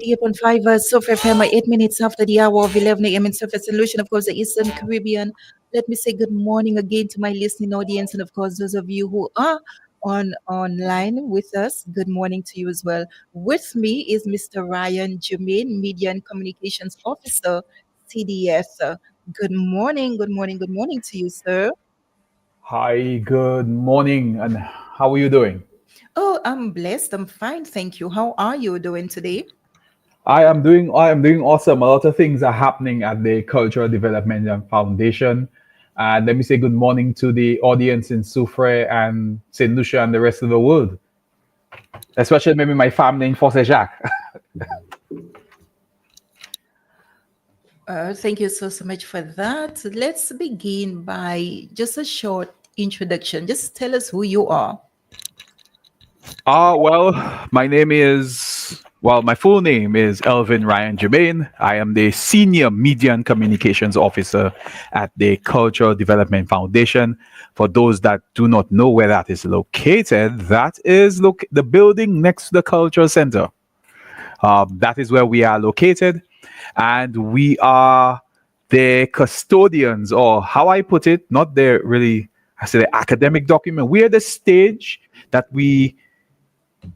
88.5 Surf FM, 8 minutes after the hour of 11 a.m. in Surface Solution, of course, the Eastern Caribbean. Let me say good morning again to my listening audience, and of course, those of you who are online with us. Good morning to you as well. With me is Mr. Ryan Germain, Media and Communications Officer, CDF. Good morning, good morning to you, sir. Hi, good morning, and how are you doing? Oh, I'm blessed. I'm fine, thank you. How are you doing today? I am doing awesome. A lot of things are happening at the Cultural Development and Foundation. And let me say good morning to the audience in Soufrière and Saint Lucia and the rest of the world, especially maybe my family in Fosse Jacques. Thank you so much for that. Let's begin by just a short introduction. Just tell us who you are. Well, my full name is Elvin Ryan Germain. I am the Senior Media and Communications Officer at the Cultural Development Foundation. For those that do not know where that is located, that is the building next to the Cultural Center. That is where we are located, and we are the custodians, or how I put it, not the really, I say the academic document. We are the stage that we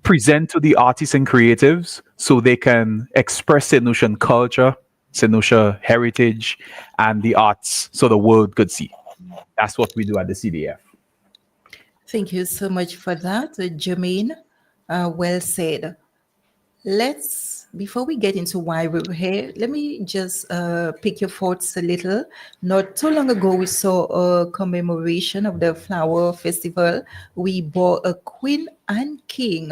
present to the artists and creatives so they can express Senushan culture, Senusha heritage, and the arts so the world could see. That's what we do at the CDF. Thank you so much for that, Jermaine. Well said. Before we get into why we're here, let me just pick your thoughts a little. Not too long ago, we saw a commemoration of the Flower Festival. We bore a queen and king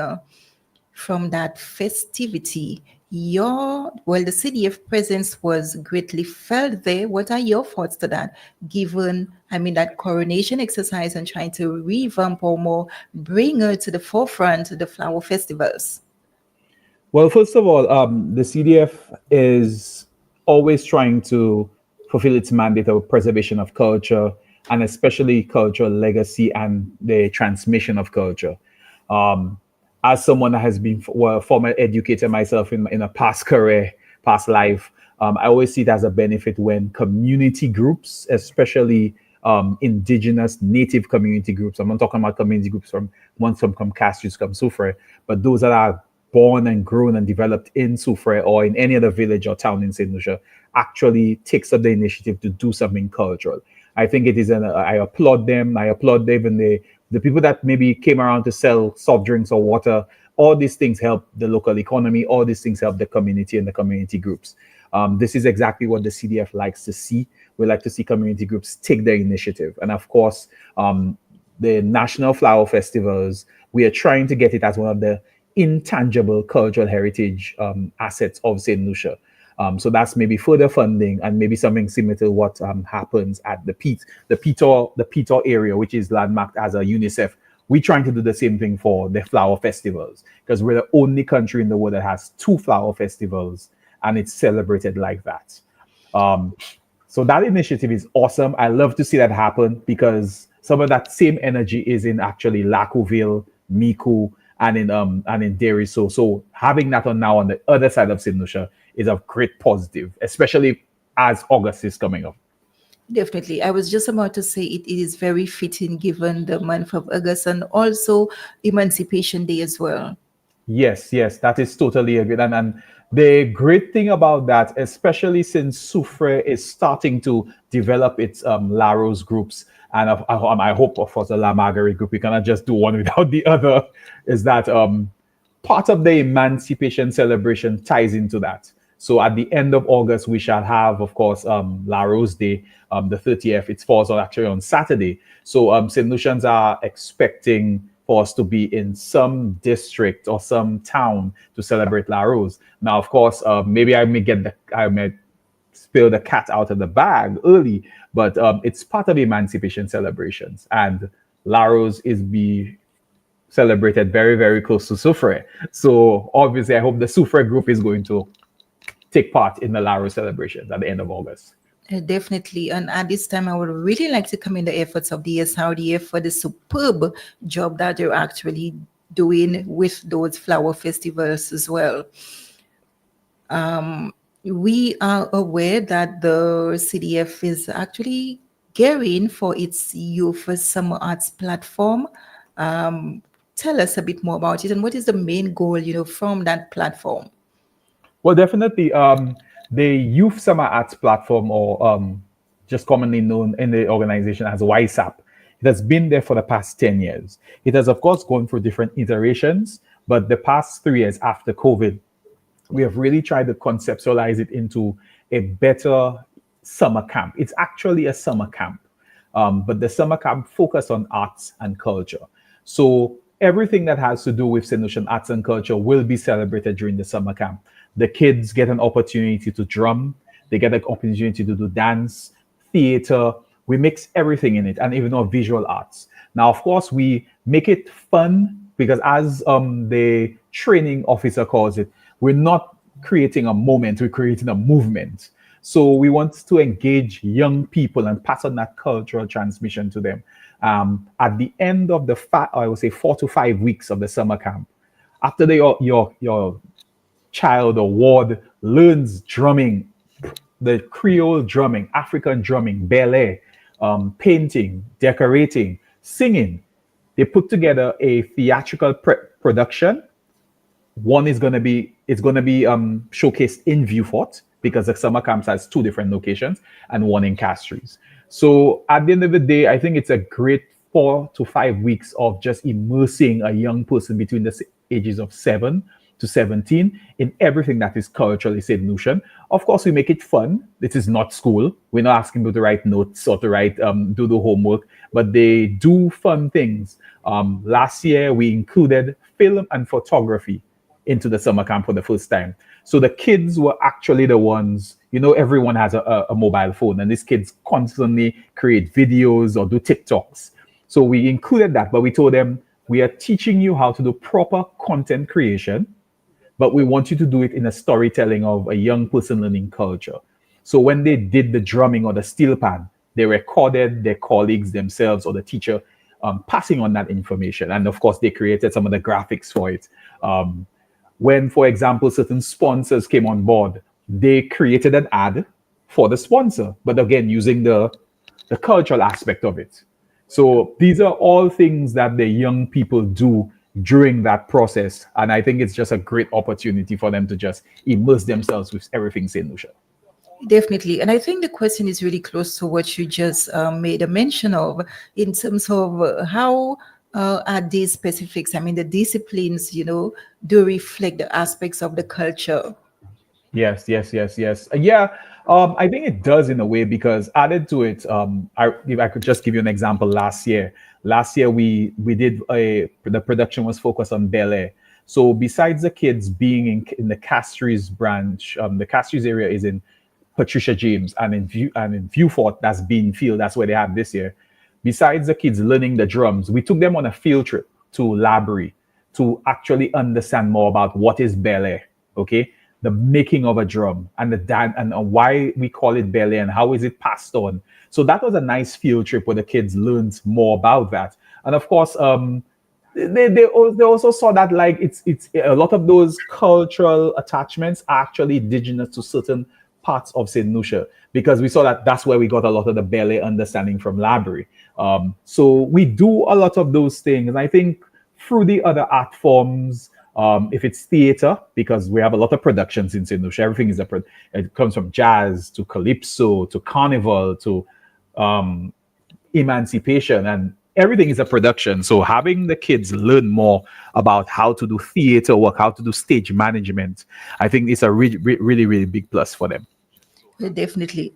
from that festivity. The CDF presence was greatly felt there. What are your thoughts to that? Given, that coronation exercise and trying to revamp or more bring her to the forefront of the flower festivals. Well, first of all, the CDF is always trying to fulfill its mandate of preservation of culture, and especially cultural legacy and the transmission of culture. Um, as someone that has been a former educator myself in a past career, past life, I always see it as a benefit when community groups, especially indigenous native community groups. I'm not talking about community groups from ones from Castries, come Soufrière, but those that are born and grown and developed in Soufrière or in any other village or town in Saint Lucia actually takes up the initiative to do something cultural. I think it is I applaud them. I applaud even the people that maybe came around to sell soft drinks or water. All these things help the local economy. All these things help the community and the community groups. This is exactly what the CDF likes to see. We like to see community groups take their initiative. And of course, the National Flower Festivals, we are trying to get it as one of the intangible cultural heritage assets of St. Lucia. So that's maybe further funding and maybe something similar to what happens at the Petor area, which is landmarked as a UNICEF. We're trying to do the same thing for the flower festivals because we're the only country in the world that has two flower festivals and it's celebrated like that. Um, so that initiative is awesome. I love to see that happen because some of that same energy is in actually Lacouville, Miku, and in Derry. So having that on the other side of St. Lucia is a great positive, especially as August is coming up. Definitely. I was just about to say it is very fitting given the month of August and also Emancipation Day as well. Yes, yes, that is totally agreed. And the great thing about that, especially since Soufrière is starting to develop its Laros groups, and I hope, of course, the La Marguerite group, we cannot just do one without the other, is that part of the emancipation celebration ties into that. So at the end of August, we shall have, of course, La Rose Day, the 30th. It falls on actually on Saturday. So St. Lucians are expecting for us to be in some district or some town to celebrate La Rose. Now, of course, maybe I may spill the cat out of the bag early, but it's part of the emancipation celebrations. And La Rose is be celebrated very, very close to Soufrière. So obviously, I hope the Soufrière group is going to take part in the La Rose celebrations at the end of August. Definitely. And at this time, I would really like to commend the efforts of the SRDF for the superb job that they're actually doing with those flower festivals as well. We are aware that the CDF is actually gearing for its youth summer arts platform. Um, Tell us a bit more about it and what is the main goal, from that platform? Well, definitely, the Youth Summer Arts Platform, or just commonly known in the organization as YSAP, it has been there for the past 10 years. It has, of course, gone through different iterations, but the past 3 years after COVID, we have really tried to conceptualize it into a better summer camp. It's actually a summer camp, but the summer camp focused on arts and culture. So everything that has to do with St. Lucian arts and culture will be celebrated during the summer camp. The kids get an opportunity to drum, they get an opportunity to do dance, theater. We mix everything in it, and even our visual arts. Now, of course, we make it fun because, as the training officer calls it, we're not creating a moment, we're creating a movement. So we want to engage young people and pass on that cultural transmission to them. At the end of the, I would say, 4 to 5 weeks of the summer camp, after your child or ward learns drumming, the Creole drumming, African drumming, ballet, painting, decorating, singing, they put together a theatrical production. One is going to be it's going to be showcased in Viewfort because the summer camps has two different locations and one in Castries. So at the end of the day, I think it's a great 4 to 5 weeks of just immersing a young person between the ages of 7 to 17 in everything that is culturally St. Lucian. Of course, we make it fun. This is not school. We're not asking people to write notes or to write do the homework, but they do fun things. Last year, we included film and photography into the summer camp for the first time. So the kids were actually the ones, everyone has a mobile phone, and these kids constantly create videos or do TikToks. So we included that, but we told them, we are teaching you how to do proper content creation, but we want you to do it in a storytelling of a young person learning culture. So when they did the drumming or the steel pan, they recorded their colleagues themselves or the teacher passing on that information. And of course, they created some of the graphics for it. When, for example, certain sponsors came on board, they created an ad for the sponsor, but again, using the cultural aspect of it. So these are all things that the young people do during that process. And I think it's just a great opportunity for them to just immerse themselves with everything St. Lucia. Definitely. And I think the question is really close to what you just made a mention of in terms of how are these specifics, I mean, the disciplines, do reflect the aspects of the culture. Yes, yes, yes, yes. Yeah, I think it does in a way because added to it, if I could just give you an example, last year we did the production was focused on ballet. So besides the kids being in the Castries branch, the Castries area is in Patricia James, and in Viewfort, that's Beanfield, that's where they have this year. Besides the kids learning the drums, we took them on a field trip to Labrie to actually understand more about what is ballet, okay? The making of a drum and the dance and why we call it ballet and how is it passed on. So that was a nice field trip where the kids learned more about that. And of course, they also saw that like it's a lot of those cultural attachments are actually indigenous to certain parts of St. Lucia because we saw that that's where we got a lot of the ballet understanding from Labrie. So we do a lot of those things. And I think through the other art forms, if it's theater, because we have a lot of productions in St. Lucia, everything is it comes from jazz to calypso to carnival to emancipation, and everything is a production. So having the kids learn more about how to do theater work, how to do stage management, I think it's a really, really big plus for them. Definitely.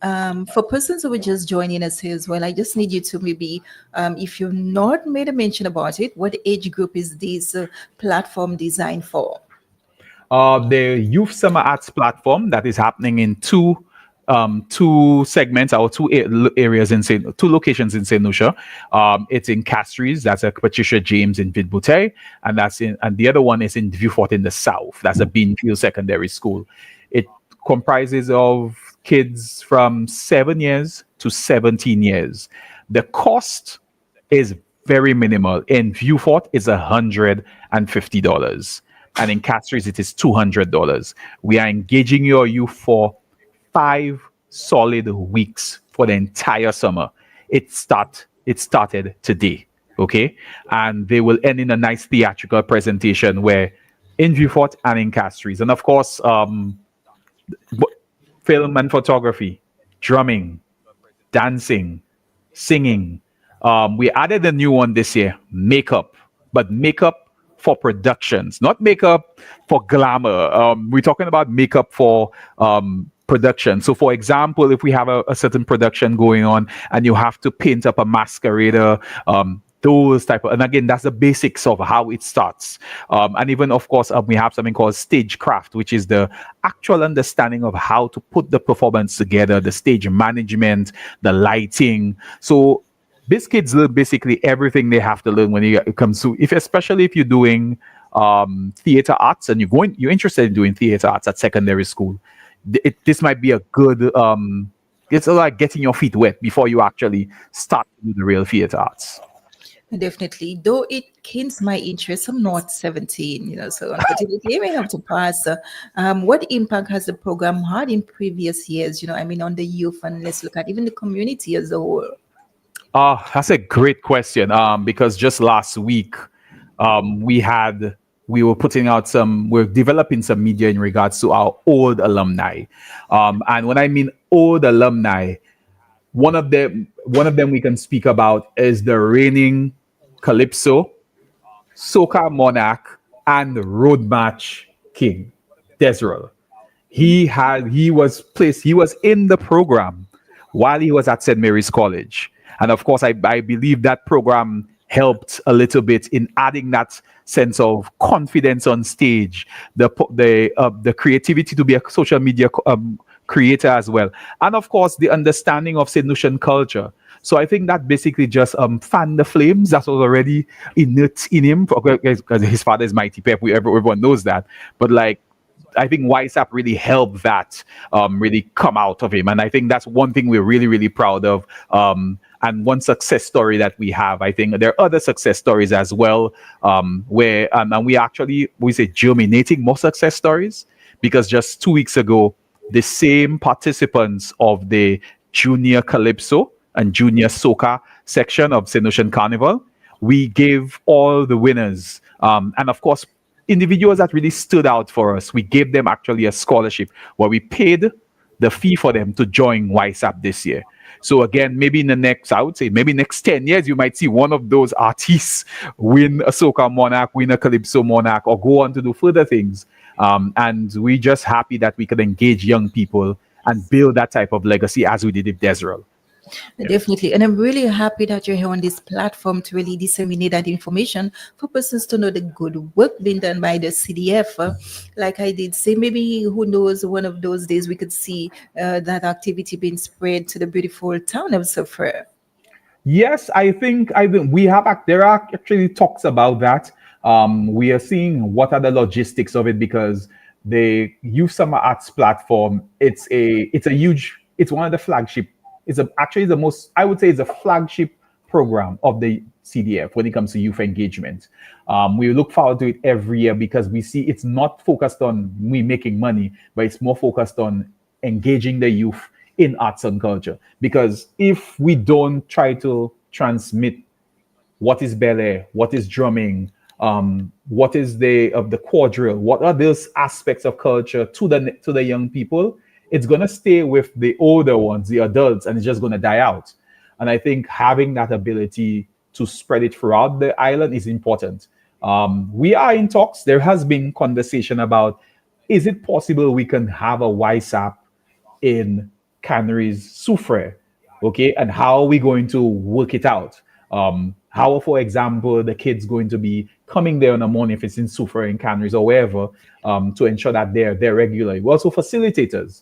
For persons who are just joining us here as well, I just need you to maybe, if you've not made a mention about it, what age group is this platform designed for? The Youth Summer Arts platform that is happening in two segments or areas in two locations in St. Lucia. It's in Castries, that's a Patricia James in Vidbouteille, and the other one is in Viewfort in the south. That's a Beanfield Secondary School. It comprises of kids from 7 years to 17 years. The cost is very minimal. In Viewfort, it's $150. and in Castries it is $200. We are engaging your youth for 5 solid weeks for the entire summer. It started today, okay, and they will end in a nice theatrical presentation where in Viewfort and in Castries, and of course, film and photography, drumming, dancing, singing. We added a new one this year, makeup, but makeup for productions, not makeup for glamour. We're talking about makeup for production. So, for example, if we have a certain production going on and you have to paint up a masquerader, those type of, and again, that's the basics of how it starts. And even, of course, we have something called stagecraft, which is the actual understanding of how to put the performance together, the stage management, the lighting. So these kids learn basically everything they have to learn when it comes to, if especially if you're doing theater arts and you're interested in doing theater arts at secondary school. This might be a good it's like getting your feet wet before you actually start to do the real theater arts. Definitely, though it kins my interest. I'm not 17, so unfortunately, I may have to pass. What impact has the program had in previous years? I mean, on the youth, and let's look at even the community as a whole. That's a great question. Because just last week, we had we were putting out we're developing some media in regards to our old alumni. And when I mean old alumni, one of them we can speak about is the reigning Calypso, Soca Monarch, and Road March King, Desrel. He was in the program while he was at St. Mary's College. And of course, I believe that program helped a little bit in adding that sense of confidence on stage, the creativity to be a social media creator as well, and of course the understanding of St. Lucian culture. So I think that basically just fanned the flames that was already innate in him, because his father is Mighty Pep. Everyone knows that, but like, I think YSAP really helped that really come out of him. And I think that's one thing we're really, really proud of. And one success story that we have. I think there are other success stories as well, where and we say germinating more success stories, because just 2 weeks ago, the same participants of the Junior Calypso and Junior Soca section of St. Lucian Carnival, we gave all the winners, and of course, individuals that really stood out for us, we gave them actually a scholarship where we paid the fee for them to join YSAP this year. So again, maybe in the next, I would say maybe next 10 years, you might see one of those artists win a Soca Monarch, win a Calypso Monarch, or go on to do further things. And we're just happy that we could engage young people and build that type of legacy as we did with Desrel. Definitely. And I'm really happy that you're here on this platform to really disseminate that information for persons to know the good work being done by the CDF. Like I did say, maybe who knows, one of those days we could see that activity being spread to the beautiful town of Suffolk. Yes, I think there are actually talks about that. We are seeing what are the logistics of it, because the Youth Summer Arts platform, it's one of the flagship. Actually the most, I would say, it's a flagship program of the CDF when it comes to youth engagement. We look forward to it every year because we see it's not focused on we making money, but it's more focused on engaging the youth in arts and culture. Because if we don't try to transmit what is ballet, what is drumming, what is the quadrille, what are those aspects of culture to the young people, it's going to stay with the older ones, the adults, and it's just going to die out. And I think having that ability to spread it throughout the island is important. We are in talks. There has been conversation about, is it possible we can have a YSAP in Canaries Soufre? Okay, and how are we going to work it out? How, for example, the kids going to be coming there in the morning if it's in Soufre, in Canaries, or wherever, to ensure that they're regular. We also facilitators.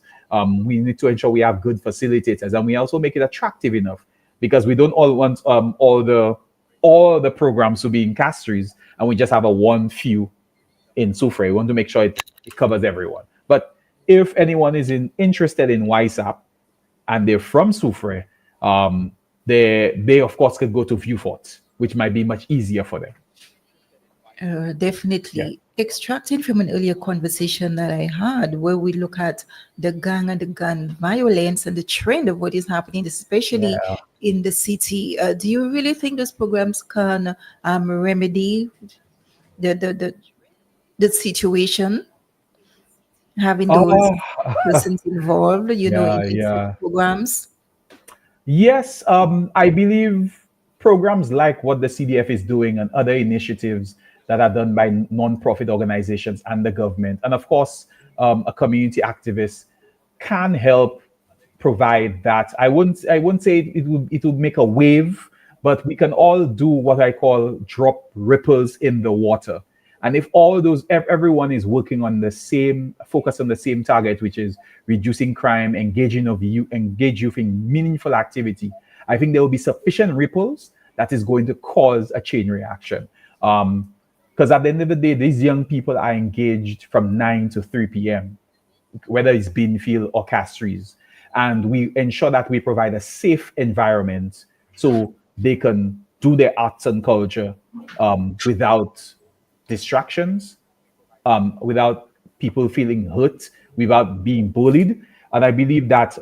We need to ensure we have good facilitators, and we also make it attractive enough, because we don't all want all the programs to be in Castries and we just have a one few in Soufre. We want to make sure it covers everyone. But if anyone is interested in YSAP and they're from Soufre, they of course could go to Viewfort, which might be much easier for them. Yeah. Definitely. Extracting from an earlier conversation that I had, where we look at the gang and the gun violence and the trend of what is happening, especially Yeah. in the city, do you really think those programs can remedy the, the, the, the situation, having those Oh, persons involved, yeah, in such yeah. programs? Yes, I believe programs like what the CDF is doing and other initiatives that are done by non-profit organizations and the government, and of course, a community activist can help provide that. I wouldn't say it would make a wave, but we can all do what I call drop ripples in the water. And if all those everyone is working on the same focus on the same target, which is reducing crime, engage youth in meaningful activity, I think there will be sufficient ripples that is going to cause a chain reaction. Because at the end of the day, these young people are engaged from 9 to 3 p.m., whether it's Beanfield or Castries. And we ensure that we provide a safe environment so they can do their arts and culture without distractions, without people feeling hurt, without being bullied. And I believe that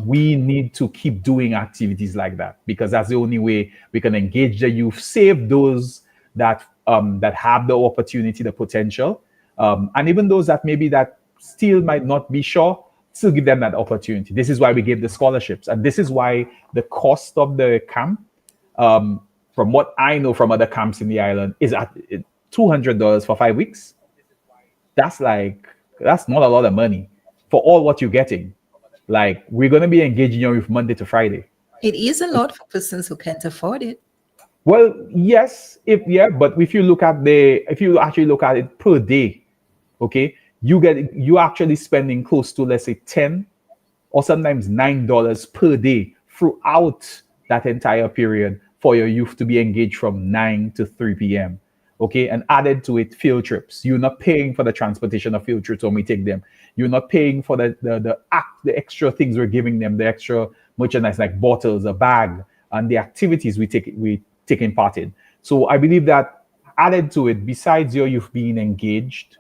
we need to keep doing activities like that because that's the only way we can engage the youth, save those that have the opportunity, the potential, and even those that maybe that still might not be sure. Still give them that opportunity. This is why we give the scholarships, and this is why the cost of the camp, from what I know from other camps in the island, is at $200 for 5 weeks. That's not a lot of money for all what you're getting. Like we're gonna be engaging you with Monday to Friday. It is a lot for persons who can't afford it. Well, yes, but if you actually look at it per day, okay, you actually spending close to, let's say, 10 or sometimes $9 per day throughout that entire period for your youth to be engaged from 9 to 3 p.m. Okay, and added to it field trips. You're not paying for the transportation of field trips when we take them. You're not paying for the extra things we're giving them, the extra merchandise like bottles, a bag, and the activities we taking part in. So I believe that added to it, besides your youth being engaged,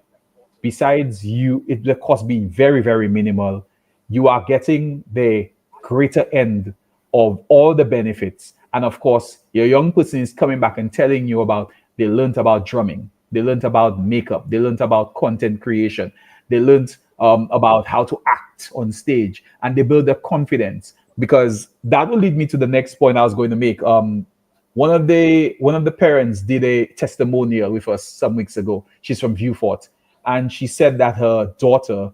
besides the cost being very, very minimal, you are getting the greater end of all the benefits. And of course, your young person is coming back and telling you about they learned about drumming, they learned about makeup, they learned about content creation, they learned about how to act on stage, and they build their confidence. Because that will lead me to the next point I was going to make. One of the parents did a testimonial with us some weeks ago. She's from Viewfort, and she said that her daughter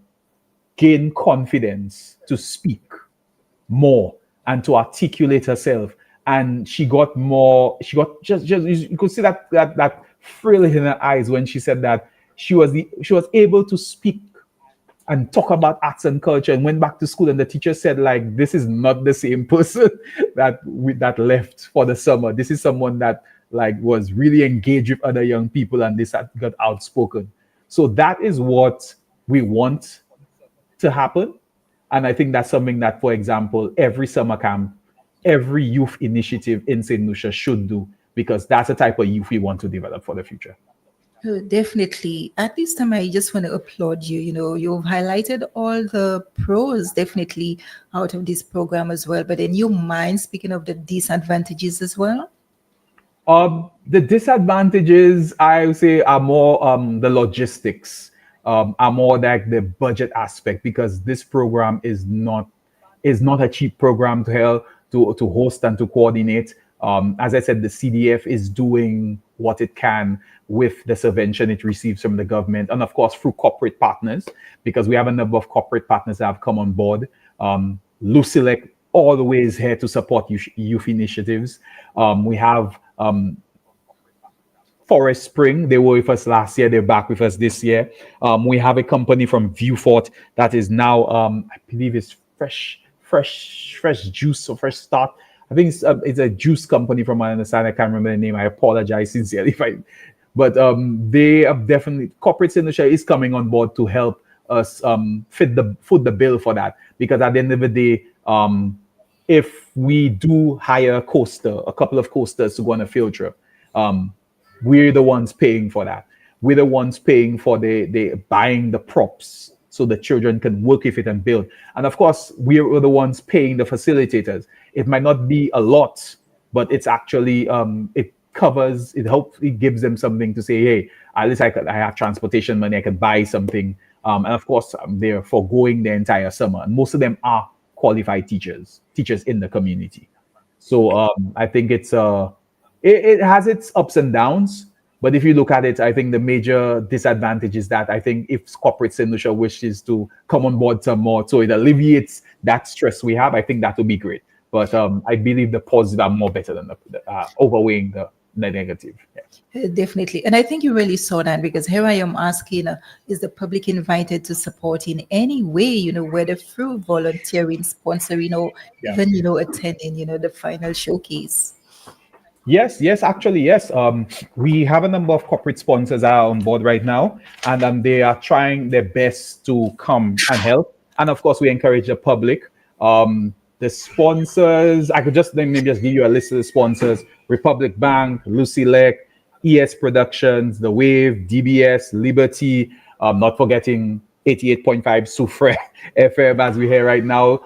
gained confidence to speak more and to articulate herself, and she got just you could see that thrill in her eyes when she said that she was able to speak and talk about arts and culture, and went back to school, and the teacher said, like, this is not the same person that left for the summer. This is someone that like was really engaged with other young people, and this got outspoken. So that is what we want to happen. And I think that's something that, for example, every summer camp, every youth initiative in St. Lucia should do, because that's the type of youth we want to develop for the future. Definitely. At this time, I just want to applaud you. You've highlighted all the pros, definitely, out of this program as well. But in your mind, speaking of the disadvantages as well? The disadvantages, I would say, are more the logistics, are more like the budget aspect, because this program is not a cheap program to help to host and to coordinate. As I said, the CDF is doing what it can with the subvention it receives from the government, and of course through corporate partners, because we have a number of corporate partners that have come on board. Lucilec always here to support youth initiatives. We have Forest Spring. They were with us last year. They're back with us this year. We have a company from Viewfort that is now, I believe, it's fresh juice or fresh start. I think it's a juice company from my understanding. I can't remember the name. I apologize sincerely if I, but they have definitely corporate signature is coming on board to help us foot the bill for that, because at the end of the day, if we do hire a couple of coasters to go on a field trip, we're the ones paying for that. We're the ones paying for the buying the props so the children can work with it and build. And of course, we're the ones paying the facilitators. It might not be a lot, but it's actually it covers, it hopefully gives them something to say, hey, at least I have transportation money, I can buy something. And of course, they're foregoing the entire summer. And most of them are qualified teachers in the community. So I think it has its ups and downs. But if you look at it, I think the major disadvantage is that I think if corporate St. Lucia wishes to come on board some more, so it alleviates that stress we have, I think that would be great. But I believe the positives are more better than the overweighing the negative. Yeah. Definitely. And I think you really saw that because here I am asking, is the public invited to support in any way, whether through volunteering, sponsoring, or Yeah. even, attending, the final showcase? Yes, yes, actually, yes. We have a number of corporate sponsors that are on board right now, and they are trying their best to come and help. And of course, we encourage the public. The sponsors, I could just maybe just give you a list of the sponsors: Republic Bank, Lucy Lake, ES Productions, The Wave, DBS, Liberty. Not forgetting 88.5 Soufre FM as we hear right now.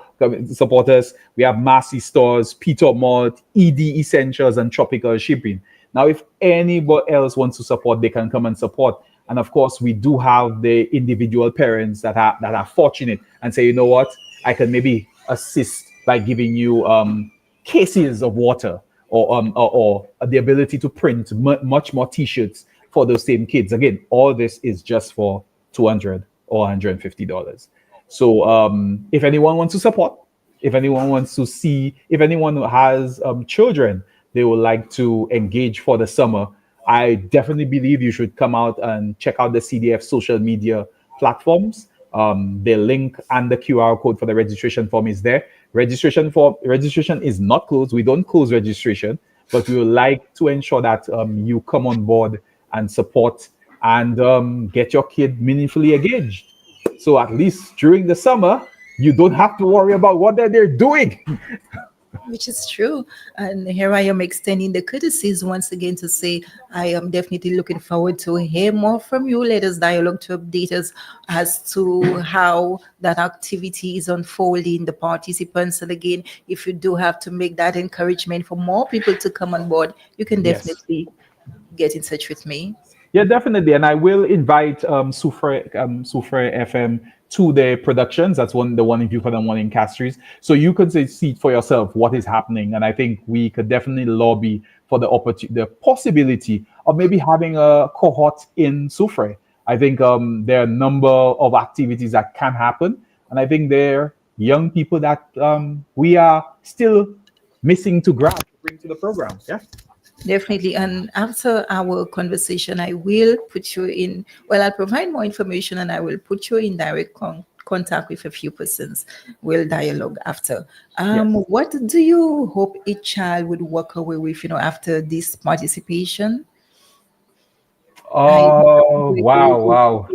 Support us. We have Massey Stores, Peter Malt, ED Essentials, and Tropical Shipping. Now, if anybody else wants to support, they can come and support. And of course, we do have the individual parents that are fortunate and say, you know what, I can maybe assist by giving you cases of water or the ability to print much more T-shirts for those same kids. Again, all this is just for $200 or $150. So if anyone wants to support, if anyone wants to see, if anyone who has children, they would like to engage for the summer, I definitely believe you should come out and check out the CDF social media platforms. The link and the QR code for the registration form is there. Registration is not closed. We don't close registration, but we would like to ensure that you come on board and support and get your kid meaningfully engaged. So at least during the summer, you don't have to worry about what they're doing. Which is true. And here I am extending the courtesies once again to say I am definitely looking forward to hear more from you. Let us dialogue to update us as to how that activity is unfolding, the participants. And again, if you do have to make that encouragement for more people to come on board, you can Yes. definitely get in touch with me. Yeah, definitely. And I will invite Soufre FM to the productions. That's the one in Beaufort and one in Castries. So you can see it for yourself what is happening. And I think we could definitely lobby for the possibility of maybe having a cohort in Soufre. I think there are a number of activities that can happen. And I think there are young people that we are still missing to grab to bring to the program. Yeah. Definitely. And after our conversation, I will put you in, well, I'll provide more information and I will put you in direct contact with a few persons. We'll dialogue after. Yes. What do you hope a child would walk away with, after this participation? I Oh, wow, wow.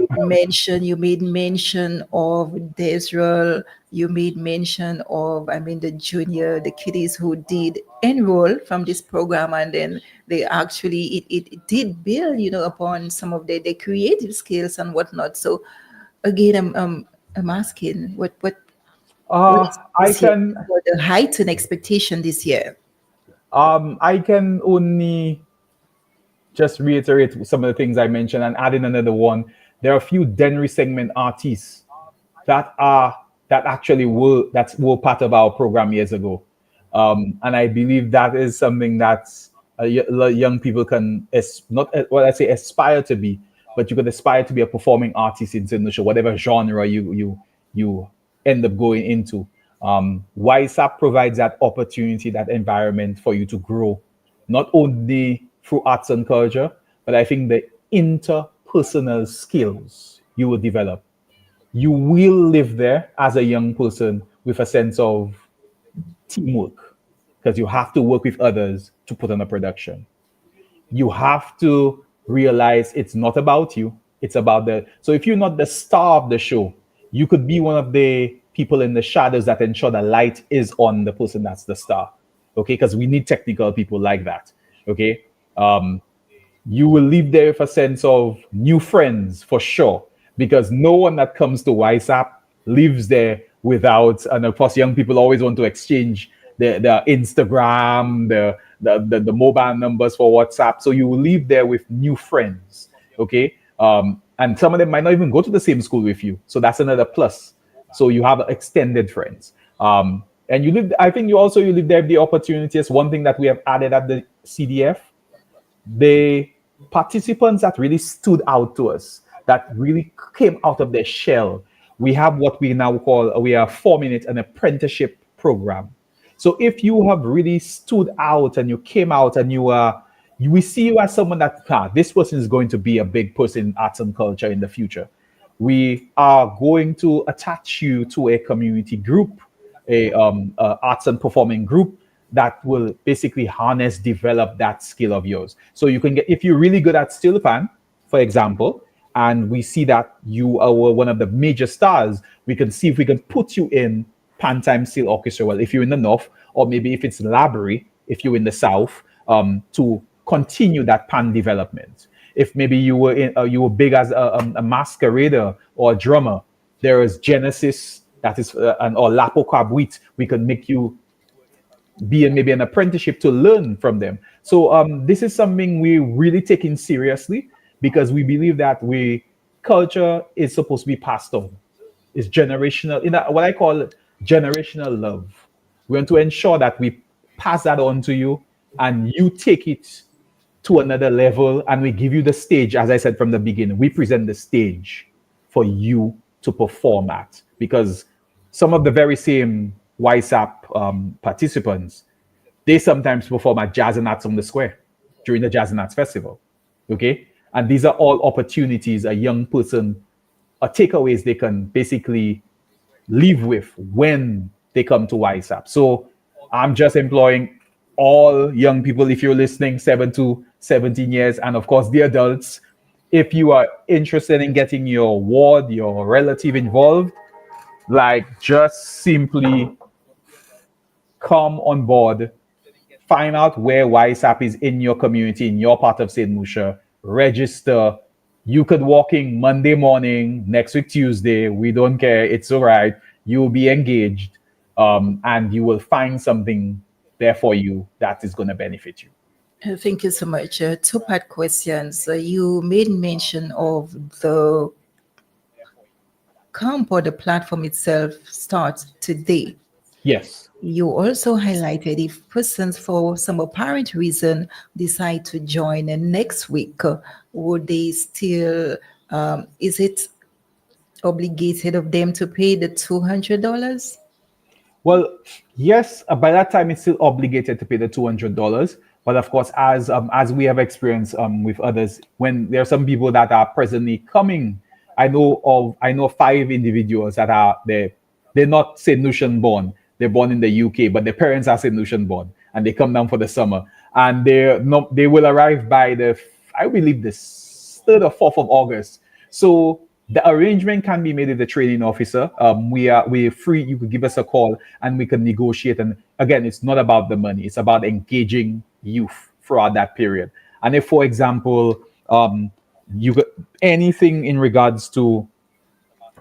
you made mention of Desrel, you made mention of, the the kiddies who did enroll from this program, and then they actually, it did build, upon some of their creative skills and whatnot. So again, I'm asking, what is I this year, can what the heightened expectation this year? I can only just reiterate some of the things I mentioned and add in another one. There are a few Denry segment artists that are that actually were part of our program years ago, and I believe that is something that young people can not what I say aspire to be, but you could aspire to be a performing artist in St. whatever genre you end up going into. YSAP provides that opportunity, that environment for you to grow, not only through arts and culture, but I think the interpersonal skills you will develop. You will live there as a young person with a sense of teamwork because you have to work with others to put on a production. You have to realize it's not about you, it's about the so if you're not the star of the show, you could be one of the people in the shadows that ensure the light is on the person that's the star. Okay, because we need technical people like that. Okay. you will leave there with a sense of new friends for sure, because no one that comes to WhatsApp lives there without, and of course, young people always want to exchange their Instagram, the mobile numbers for WhatsApp. So you will leave there with new friends, okay? And some of them might not even go to the same school with you. So that's another plus. So you have extended friends. And you live, I think you live there with the opportunities. One thing that we have added at the CDF, the participants that really stood out to us, that really came out of their shell, we have what we now call, we are forming it an apprenticeship program. So if you have really stood out and you came out and we see you as someone that, this person is going to be a big person in arts and culture in the future, we are going to attach you to a community group, a arts and performing group that will basically harness, develop that skill of yours. So you can get, if you're really good at steel pan, for example, and we see that you are one of the major stars, we can see if we can put you in pan time steel orchestra. Well, if you're in the north, or maybe if it's library, if you're in the south, to continue that pan development. If maybe you were big as a masquerader or a drummer, there is Genesis, that is or Lapo Cabuit. We can make you be in maybe an apprenticeship to learn from them. So this is something we really taking seriously, because we believe that culture is supposed to be passed on. It's generational, what I call generational love. We want to ensure that we pass that on to you, and you take it to another level, and we give you the stage. As I said from the beginning, we present the stage for you to perform at, because some of the very same WhatsApp participants, they sometimes perform at Jazz and Arts on the Square during the Jazz and Arts Festival. Okay? And these are all opportunities a young person, takeaways they can basically live with when they come to WhatsApp. So I'm just employing all young people, if you're listening, 7 to 17 years, and of course the adults. If you are interested in getting your ward, your relative involved, like, just simply come on board, find out where WhatsApp is in your community, in your part of St. Lucia, register. You could walk in Monday morning, next week Tuesday. We don't care. It's all right. You'll be engaged, and you will find something there for you that is going to benefit you. Thank you so much. Two-part questions. You made mention of the camp or the platform itself starts today. Yes. You also highlighted if persons, for some apparent reason, decide to join next week, would they still, is it obligated of them to pay the $200? Well, yes, by that time it's still obligated to pay the $200. But of course, as we have experienced with others, when there are some people that are presently coming, I know 5 individuals that they're not Saint Lucian born. They're born in the UK, but their parents are Saint Lucian born, and they come down for the summer, and they will arrive by I believe the 3rd or 4th of August. So the arrangement can be made with the training officer. We're free. You could give us a call and we can negotiate. And again, it's not about the money. It's about engaging youth throughout that period. And if, for example, you got anything in regards to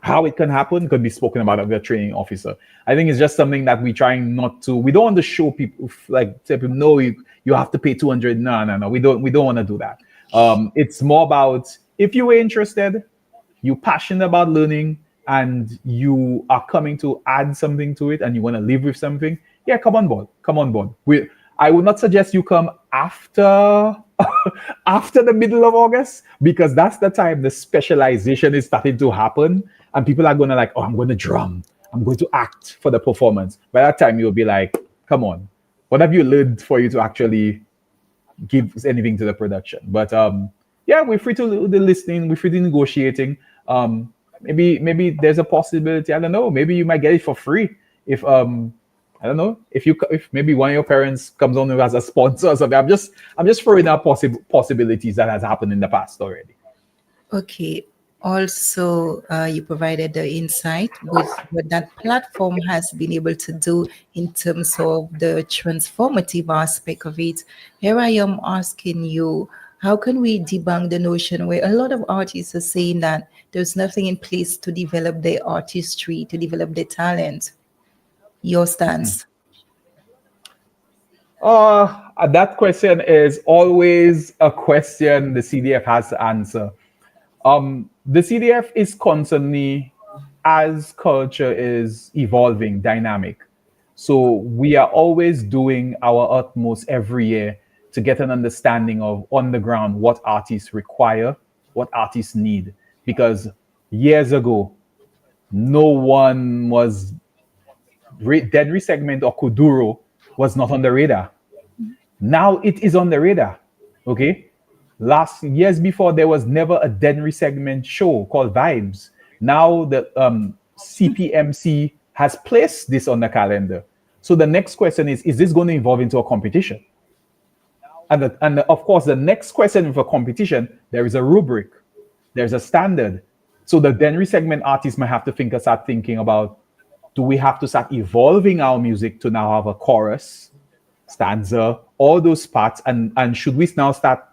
how it can happen could be spoken about with a training officer. I think it's just something that we trying not to. We don't want to show people, like, tell people, no, you have to pay 200. No. We don't want to do that. It's more about, if you were interested, you're passionate about learning, and you are coming to add something to it, and you want to live with something, yeah, come on board. Come on board. I would not suggest you come after after the middle of August, because that's the time the specialization is starting to happen, and people are going to like, oh, I'm going to drum, I'm going to act for the performance. By that time, you'll be like, come on, what have you learned for you to actually give anything to the production? But yeah, we're free to the listening, we're free to negotiating. Maybe there's a possibility, I don't know, maybe you might get it for free if I don't know, if maybe one of your parents comes on as a sponsor or something. I'm just throwing out possibilities that has happened in the past already. Okay. Also, you provided the insight with what that platform has been able to do in terms of the transformative aspect of it. Here I am asking you, How can we debunk the notion where a lot of artists are saying that there's nothing in place to develop their artistry, to develop their talent? Your stance. That question is always a question the CDF has to answer. The CDF is constantly, as culture is evolving, dynamic. So we are always doing our utmost every year to get an understanding of on the ground what artists require, what artists need. Because years ago, no one was Dead Resegment or Kuduro was not on the radar. Now it is on the radar. Okay. Last years before, there was never a Denry segment show called Vibes. Now the CPMC has placed this on the calendar. So the next question is this going to evolve into a competition? And of course, the next question for competition, there is a rubric, there's a standard. So the Denry segment artists might have to start thinking about, do we have to start evolving our music to now have a chorus, stanza, all those parts, and should we now start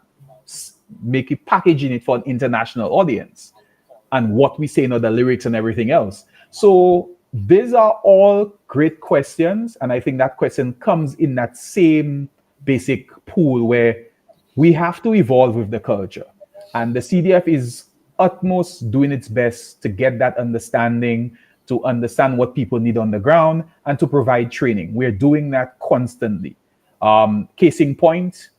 making packaging it for an international audience, and what we say in the lyrics and everything else. So these are all great questions, and I think that question comes in that same basic pool where we have to evolve with the culture, and the CDF is utmost doing its best to get that understanding, to understand what people need on the ground, and to provide training. We're doing that constantly. Case in point,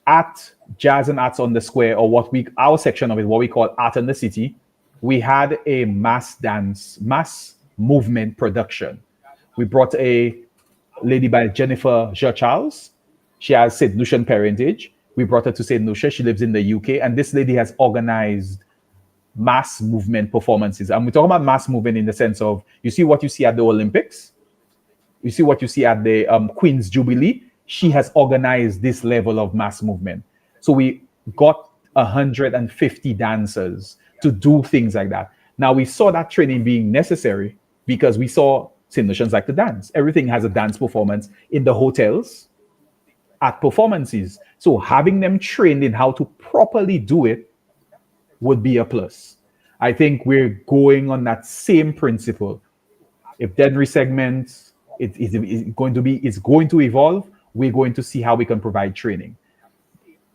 at Jazz and Arts on the Square, or our section of it, what we call Art in the City, we had a mass movement production. We brought a lady by Jennifer Charles. She has St. Lucian parentage. We brought her to St. Lucia. She lives in the UK, and this lady has organized mass movement performances. And we talk about mass movement in the sense of, you see what you see at the Olympics, you see what you see at the Queen's Jubilee. She has organized this level of mass movement. So we got 150 dancers to do things like that. Now we saw that training being necessary because we saw St. Lucians like to dance. Everything has a dance performance in the hotels, at performances. So having them trained in how to properly do it would be a plus. I think we're going on that same principle. If Denry segment is going to evolve, we're going to see how we can provide training.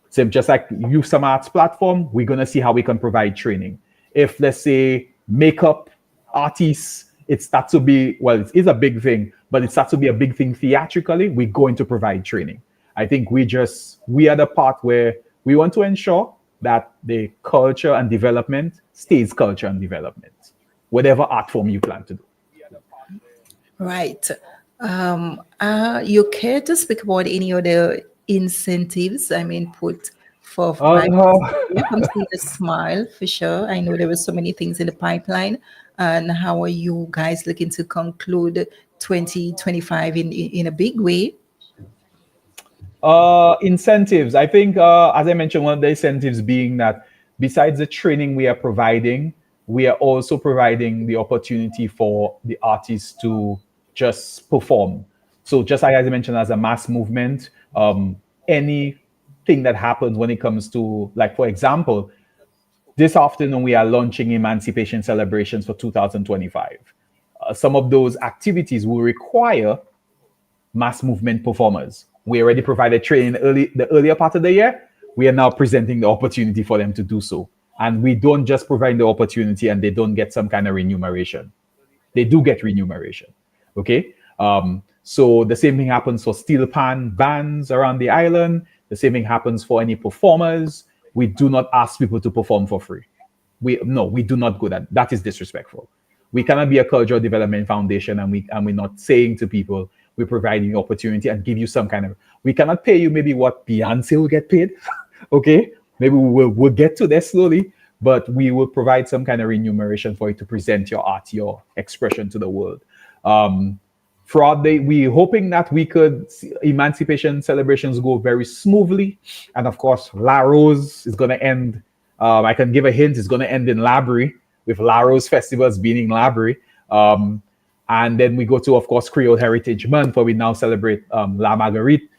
So just like Youth Some Arts platform, we're going to see how we can provide training. If, let's say, makeup artists, it starts to be, well, it is a big thing, but it starts to be a big thing theatrically, we're going to provide training. I think we are the part where we want to ensure that the culture and development stays culture and development, whatever art form you plan to do. Right. You care to speak about any other incentives? I mean, put for Uh, yeah, I'm seeing a smile for sure. I know there were so many things in the pipeline. And how are you guys looking to conclude 2025 in a big way? Incentives. I think, as I mentioned, one of the incentives being that besides the training we are providing, we are also providing the opportunity for the artists to just perform. So, just like as I mentioned, as a mass movement, anything that happens when it comes to, like, for example, this afternoon we are launching Emancipation Celebrations for 2025. Some of those activities will require mass movement performers. We already provided training the earlier part of the year. We are now presenting the opportunity for them to do so. And we don't just provide the opportunity and they don't get some kind of remuneration. They do get remuneration. Okay. So the same thing happens for steel pan bands around the island. The same thing happens for any performers. We do not ask people to perform for free. We do not go that. That is disrespectful. We cannot be a cultural development foundation and we're not saying to people, we're providing the opportunity and give you some kind of, we cannot pay you maybe what Beyonce will get paid. Okay. Maybe we'll get to that slowly, but we will provide some kind of remuneration for you to present your art, your expression to the world. Throughout we're hoping that we could see emancipation celebrations go very smoothly. And of course, La Rose is going to end. I can give a hint, it's going to end in Labrie, with La Rose festivals being in Labrie. And then we go to, of course, Creole Heritage Month, where we now celebrate La Marguerite.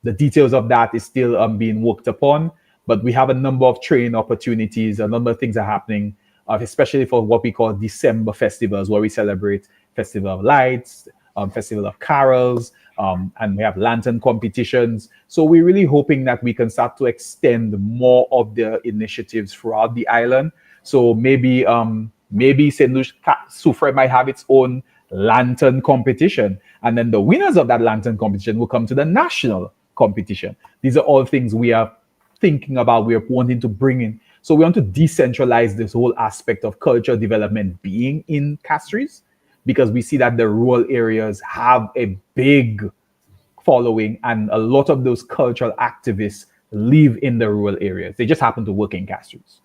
The details of that is still being worked upon, but we have a number of training opportunities. A number of things are happening, especially for what we call December festivals, where we celebrate Festival of Lights, Festival of Carols, and we have lantern competitions. So we're really hoping that we can start to extend more of the initiatives throughout the island. So maybe St. Lucia Soufrière might have its own lantern competition, and then the winners of that lantern competition will come to the national competition. These are all things we are thinking about, we're wanting to bring in. So we want to decentralize this whole aspect of culture development being in Castries, because we see that the rural areas have a big following, and a lot of those cultural activists live in the rural areas. They just happen to work in Castries.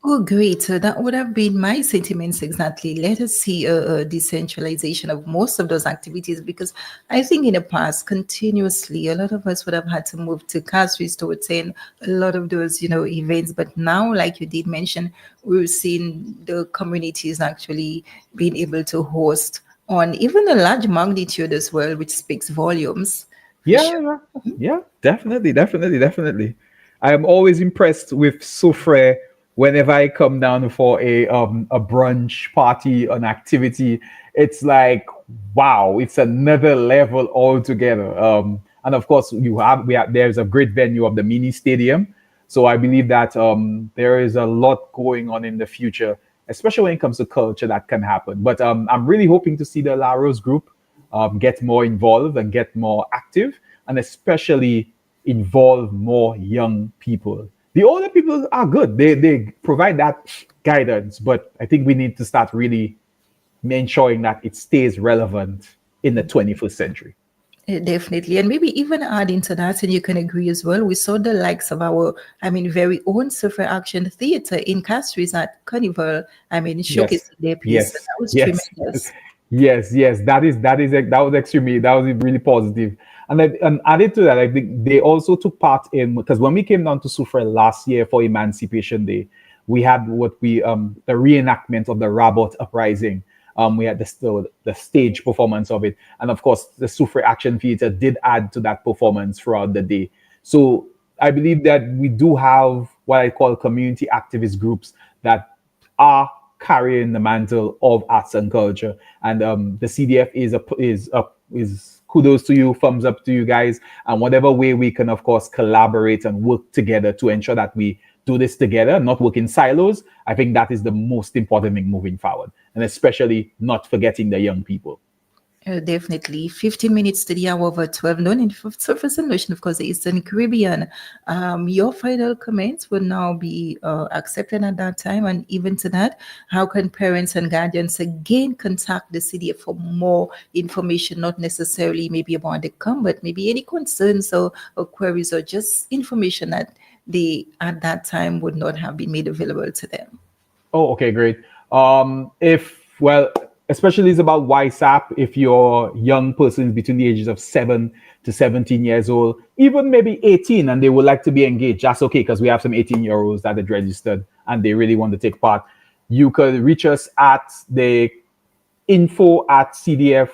Oh, great. So that would have been my sentiments exactly. Let us see a decentralization of most of those activities, because I think in the past, continuously, a lot of us would have had to move to Castries to attend a lot of those, events. But now, like you did mention, we're seeing the communities actually being able to host on even a large magnitude as well, which speaks volumes for Yeah, sure. yeah, yeah, definitely, definitely, definitely. I am always impressed with Soufre whenever I come down for a brunch party, an activity. It's like, wow, it's another level altogether. And of course, there's a great venue of the mini stadium. So I believe that there is a lot going on in the future, especially when it comes to culture, that can happen. But I'm really hoping to see the La Rose group get more involved and get more active, and especially involve more young people. The older people are good; they provide that guidance, but I think we need to start really ensuring that it stays relevant in the 21st century. Definitely. And maybe even adding to that, and you can agree as well, we saw the likes of our, very own Surfer Action Theatre in Castries at Carnival, Yes, showcasing their piece. So yes, that was yes, tremendous. yes, yes. That was extremely, that was really positive. And added to that, I think they also took part in, because when we came down to Soufrière last year for Emancipation Day, we had what we the reenactment of the Rabot uprising. We had the stage performance of it, and of course the Soufrière Action Theatre did add to that performance throughout the day. So I believe that we do have what I call community activist groups that are carrying the mantle of arts and culture. And the CDF is kudos to you, thumbs up to you guys. And whatever way we can, of course, collaborate and work together to ensure that we do this together, not work in silos. I think that is the most important thing moving forward, and especially not forgetting the young people. Definitely. 15 minutes to the hour of 12 noon in Surface and Ocean, of course, the Eastern Caribbean. Your final comments will now be accepted at that time. And even to that, how can parents and guardians again contact the CDF for more information, not necessarily maybe about the camp, but maybe any concerns or queries or just information that they at that time would not have been made available to them? Oh, okay, great. If well, especially it's about WhatsApp. If your young person is between the ages of 7 to 17 years old, even maybe 18, and they would like to be engaged, that's okay, because we have some 18-year-olds that are registered and they really want to take part. You could reach us at the info at CDF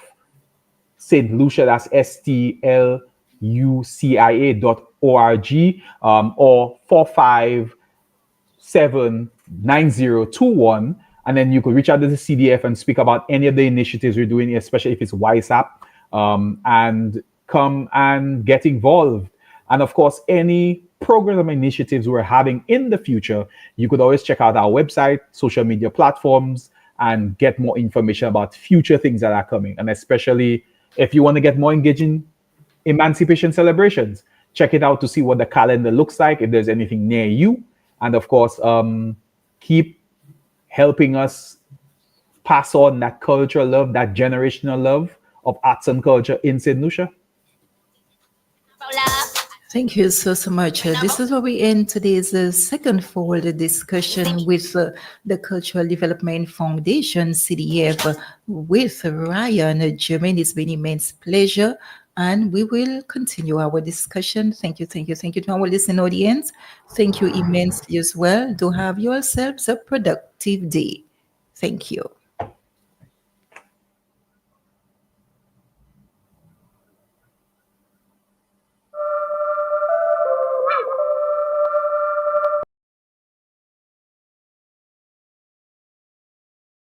St. Lucia, that's STLUCIA.org, or 4579021. And then you could reach out to the CDF and speak about any of the initiatives we're doing, especially if it's WISAP, and come and get involved. And of course, any program initiatives we're having in the future, you could always check out our website, social media platforms, and get more information about future things that are coming. And especially if you want to get more engaging emancipation celebrations, check it out to see what the calendar looks like, if there's anything near you. And of course, keep helping us pass on that cultural love, that generational love of arts and culture in St. Lucia. Thank you so much. This is where we end today's second forward discussion with the Cultural Development Foundation, CDF, with Ryan Germain. It's been immense pleasure, and we will continue our discussion. Thank you to our listening audience. Thank you immensely as well. Do have yourselves a productive day. Thank you.